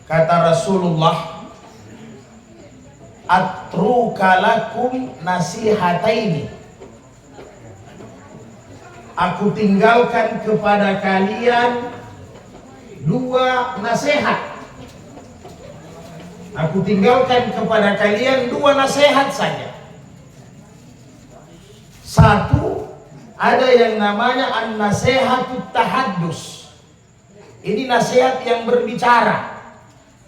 Kata Rasulullah, atruka lakum nasihataini, aku tinggalkan kepada kalian dua nasihat. Aku tinggalkan kepada kalian dua nasihat saja. Satu, ada yang namanya an-nasihatut tahaddus. Ini nasihat yang berbicara,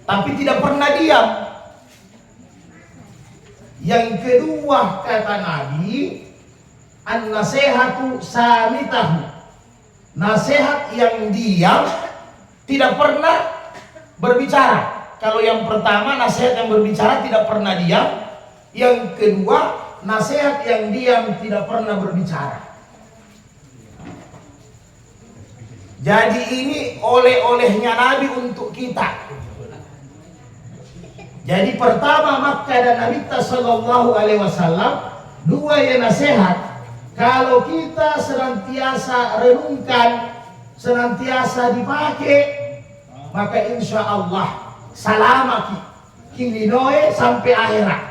tapi tidak pernah diam. Yang kedua, kata Nabi, an-nasihatu samitahu, nasihat yang diam, tidak pernah berbicara. Kalau yang pertama, nasihat yang berbicara tidak pernah diam. Yang kedua, nasihat yang diam tidak pernah berbicara. Jadi ini oleh-olehnya Nabi untuk kita. Jadi pertama, maka dan Nabi sallallahu alaihi wasallam, dua yang nasihat. Kalau kita senantiasa renungkan, senantiasa dipakai, maka insya Allah salamaki kilinoe sampai akhirat.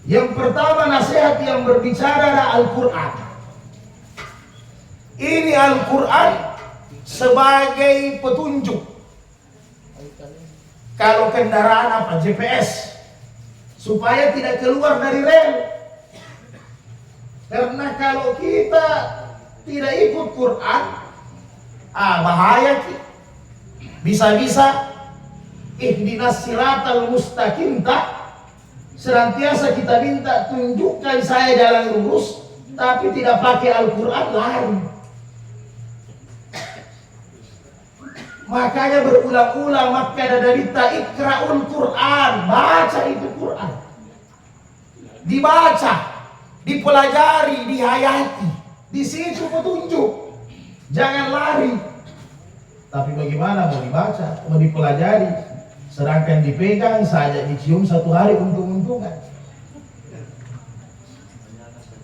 Yang pertama, nasihat yang berbicara adalah Al-Quran. Ini Al-Quran sebagai petunjuk. Kalau kendaraan apa? GPS, supaya tidak keluar dari rel. Karena kalau kita tidak ikut Quran, bahaya. Bisa-bisa ihdinas siratal mustaqim, senantiasa kita minta tunjukkan saya jalan lurus, tapi tidak pakai Al-Quran, lari. Makanya berulang-ulang maka ada berita ikra'ul Quran, baca itu Quran, dibaca, dipelajari, dihayati. Di situ petunjuk, jangan lari. Tapi bagaimana mau dibaca, mau dipelajari, sedangkan dipegang saja, dicium satu hari untung-untungan.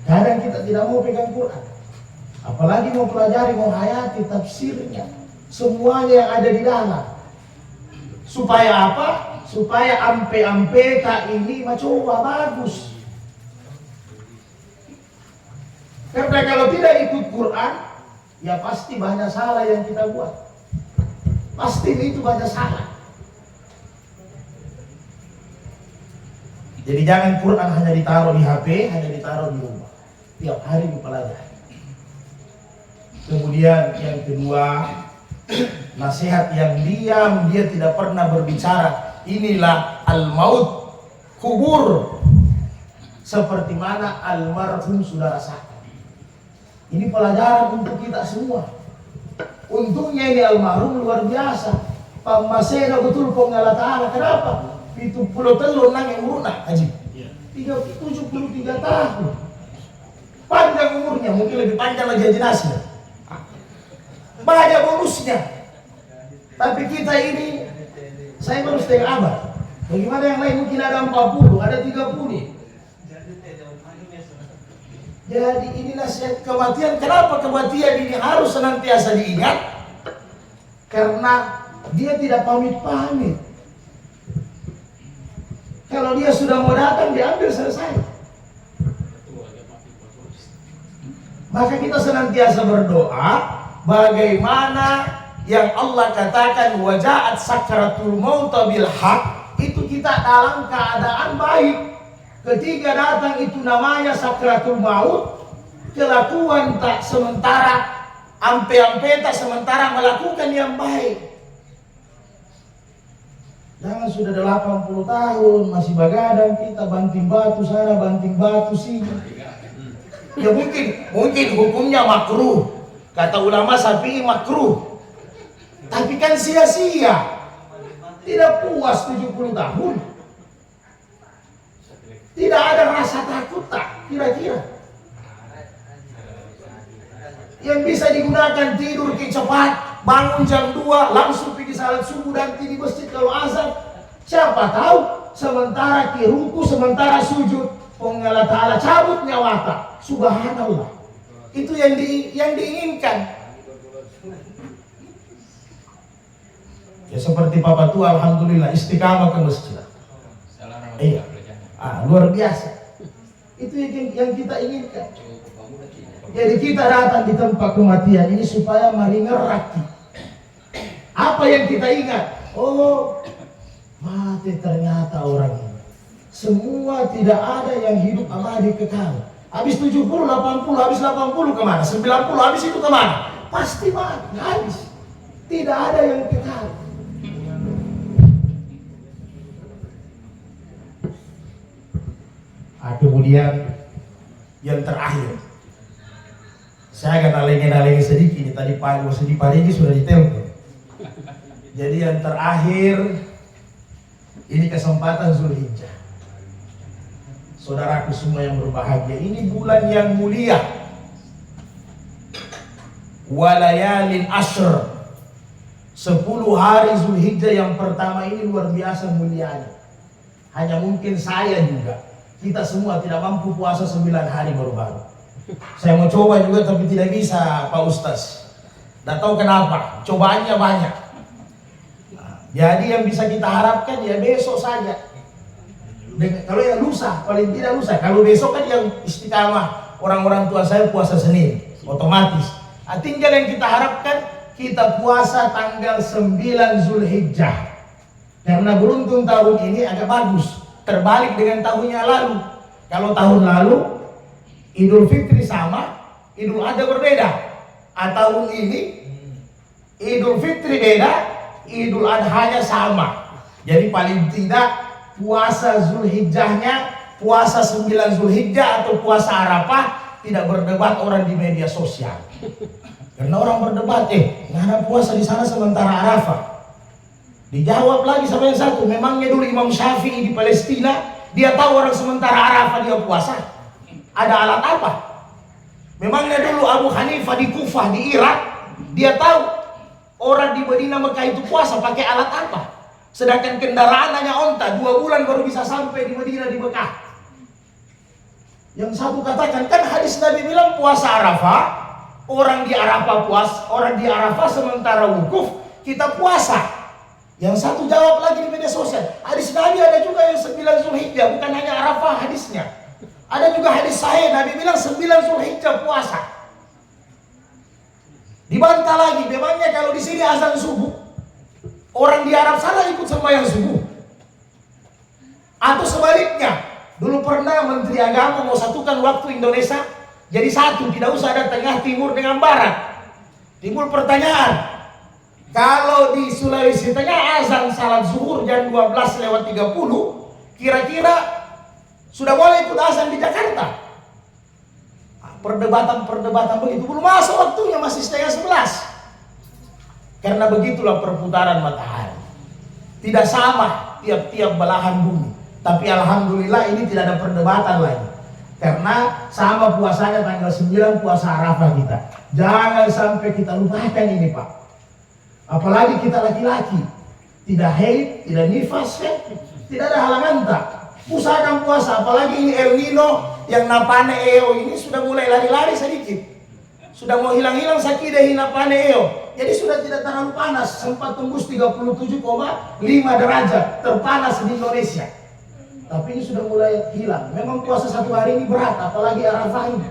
Kadang kita tidak mau pegang Quran, apalagi mau pelajari, mau hayati tafsirnya, semuanya yang ada di dalam. Supaya apa? Supaya ampe-ampeta ini coba bagus. Karena kalau tidak ikut Quran, ya pasti banyak salah yang kita buat. Pasti itu banyak salah. Jadi jangan Quran hanya ditaruh di HP, hanya ditaruh di rumah, tiap hari dipelajari. Kemudian yang kedua, nasihat yang diam, dia tidak pernah berbicara. Inilah al-maut, kubur, seperti mana almarhum sudah rasakan. Ini pelajaran untuk kita semua. Untungnya ini almarhum luar biasa, pamasena betul pengalat Allah. Kenapa? Itu pulau telur nang yang lunak haji 73 tahun, panjang umurnya, mungkin lebih panjang lagi jenazahnya, banyak bonusnya. Tapi kita ini, saya baru setengah abad. Bagaimana yang lain? Mungkin ada 40, ada 30. Jadi ini nasihat kematian. Kenapa kematian ini harus senantiasa diingat? Karena dia tidak pamit-pamit. Kalau dia sudah mau datang, diambil, selesai. Maka kita senantiasa berdoa, bagaimana yang Allah katakan waja'at sakratul maut bil haq, itu kita dalam keadaan baik. Ketika datang itu namanya sakratul maut, kelakuan tak sementara, ampe-ampe tak sementara melakukan yang baik. Jangan sudah 80 tahun masih begadang kita, banting batu sana, banting batu sini. Ya mungkin hukumnya makruh. Kata ulama Syafi'i makruh. Tapi kan sia-sia. Tidak puas 70 tahun. Tidak ada rasa takut tak kira-kira? Yang bisa digunakan tidur cepat, bangun jam 2, langsung pergi salat subuh dan di masjid kalau azan. Siapa tahu sementara ruku, sementara sujud, Allah Ta'ala cabut nyawa. Subhanallah. Itu yang diinginkan. Ya seperti Papa tua, alhamdulillah istiqamah ke masjid. Iya. Luar biasa. Itu yang kita inginkan. Jadi kita datang di tempat kematian ini supaya meringeraki. Apa yang kita ingat? Oh, mati ternyata orang ini. Semua tidak ada yang hidup abadi kekal. Habis 70, 80, habis 80 kemana? 90, habis itu kemana? Pasti mati, habis. Tidak ada yang kekal. Kemudian yang terakhir, saya akan alengi sedikit ini. Tadi pagi sudah ditelepon. Jadi yang terakhir, ini kesempatan Zulhijjah. Saudaraku semua yang berbahagia, ini bulan yang mulia. Walayalin ashr, 10 hari Zulhijjah yang pertama ini luar biasa mulianya. Hanya mungkin saya juga, kita semua tidak mampu puasa 9 hari baru-baru. Saya mau coba juga tapi tidak bisa Pak Ustaz. Tidak tahu kenapa, cobaannya banyak. Jadi yang bisa kita harapkan ya besok saja. Kalau yang lusa, paling tidak lusa. Kalau besok kan yang istiqamah, orang-orang tua saya puasa Senin, otomatis. Tinggal yang kita harapkan, kita puasa tanggal 9 Zulhijjah. Karena beruntung tahun ini agak bagus, terbalik dengan tahunnya lalu. Kalau tahun lalu Idul Fitri sama, Idul Adha berbeda. Tahun ini Idul Fitri beda, Idul Adhanya sama. Jadi paling tidak puasa Zulhijjahnya, puasa 9 Zulhijjah atau puasa Arafah tidak berdebat orang di media sosial. Karena orang berdebat, nggak ada puasa di sana sementara Arafah. Dijawab lagi sama yang satu, memangnya dulu Imam Syafi'i di Palestina, dia tahu orang sementara Arafah dia puasa? Ada alat apa? Memangnya dulu Abu Hanifah di Kufah di Irak, dia tahu orang di Madinah Mekah itu puasa pakai alat apa? Sedangkan kendaraan hanya onta, 2 bulan baru bisa sampai di Madinah di Mekah. Yang satu katakan, kan hadis Nabi bilang puasa Arafah, orang di Arafah puasa, orang di Arafah sementara wukuf kita puasa. Yang satu jawab lagi di media sosial, hadis Nabi ada juga yang 9 Zulhijjah, bukan hanya Arafah hadisnya. Ada juga hadis sahih, Nabi bilang 9 Zulhijjah puasa. Dibantah lagi, memangnya kalau di sini azan subuh, orang di Arab sana ikut sembahyang subuh? Atau sebaliknya, dulu pernah Menteri Agama mau satukan waktu Indonesia jadi satu, tidak usah ada tengah, timur dengan barat. Timbul pertanyaan, kalau di Sulawesi Tengah azan salat zuhur jam 12:30, kira-kira sudah boleh ikut azan di Jakarta? Perdebatan begitu, belum masuk waktunya, masih setengah 11. Karena begitulah perputaran matahari. Tidak sama tiap-tiap belahan bumi. Tapi alhamdulillah ini tidak ada perdebatan lagi. Karena sama puasanya tanggal 9 puasa Arafah kita. Jangan sampai kita lupakan ini Pak. Apalagi kita laki-laki. Tidak haid, tidak nifas kan? Tidak ada halangan tak. Usahakan puasa, apalagi ini El Nino yang napane eo ini sudah mulai lari-lari sedikit. Sudah mau hilang-hilang sakit hinapane eo. Jadi sudah tidak terlalu panas, sempat tembus 37,5 derajat terpanas di Indonesia. Tapi ini sudah mulai hilang. Memang puasa 1 hari ini berat, apalagi Arafah ini.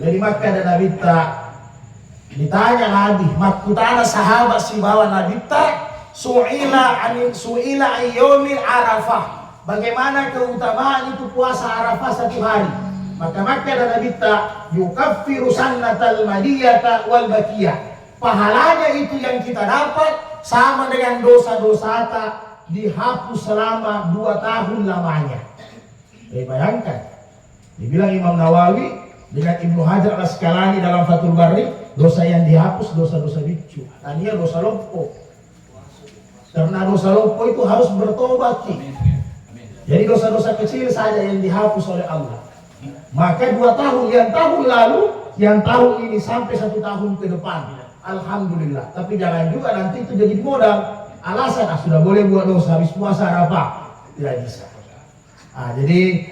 Jadi maka ada Nabi ditanya Nabi, makutana sahabat si bawa Nabi su'ila ayyomil Arafah. Bagaimana keutamaan itu puasa Arafah 1 hari? Maka ada Nabi yukaffiru sannatal madiyata wal bakiyah. Pahalanya itu yang kita dapat sama dengan dosa-dosa dihapus selama 2 tahun lamanya. Bayangkan, dibilang Imam Nawawi dengan Ibnu Hajar Al-Asqalani dalam Fathul Bari, dosa yang dihapus dosa-dosa bicu. Tadinya dosa lompo. Karena dosa lompo itu harus bertobat. Jadi dosa-dosa kecil saja yang dihapus oleh Allah. Maka 2 tahun, yang tahun lalu, yang tahun ini sampai 1 tahun ke depan. Alhamdulillah. Tapi jangan juga nanti itu jadi modal. Alasan sudah boleh buat dosa habis puasa Arafah. Tidak bisa. Jadi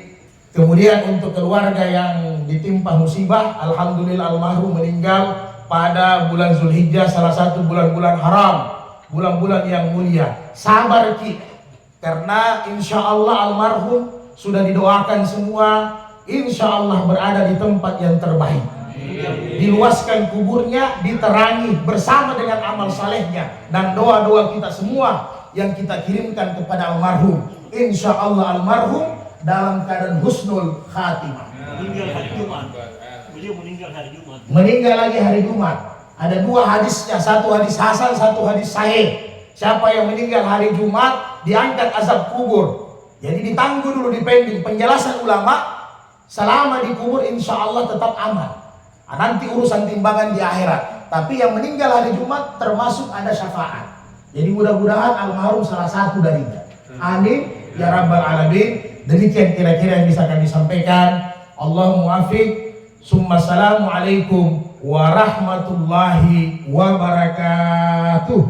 kemudian untuk keluarga yang ditimpa musibah, alhamdulillah almarhum meninggal pada bulan Zulhijjah, salah satu bulan-bulan haram. bulan-bulan yang mulia. Sabar Ki, karena insya Allah almarhum sudah didoakan semua, insya Allah berada di tempat yang terbaik. Diluaskan kuburnya, diterangi bersama dengan amal salehnya dan doa-doa kita semua yang kita kirimkan kepada almarhum. Insya Allah almarhum dalam keadaan husnul khatimah. Meninggal hari Jumat. Beliau meninggal hari Jumat. Meninggal lagi hari Jumat. Ada dua hadisnya, satu hadis hasan, satu hadis sahih. Siapa yang meninggal hari Jumat diangkat azab kubur. Jadi ditangguh dulu, dipending. Penjelasan ulama, selama di kubur insya Allah tetap aman. Nanti urusan timbangan di akhirat. Tapi yang meninggal hari Jumat termasuk ada syafaat. Jadi mudah-mudahan almarhum salah satu darinya. Amin ya rabbal alamin. Demikian kira-kira yang bisa kami sampaikan. Allahumma muwaffiq. Assalamualaikum warahmatullahi wabarakatuh.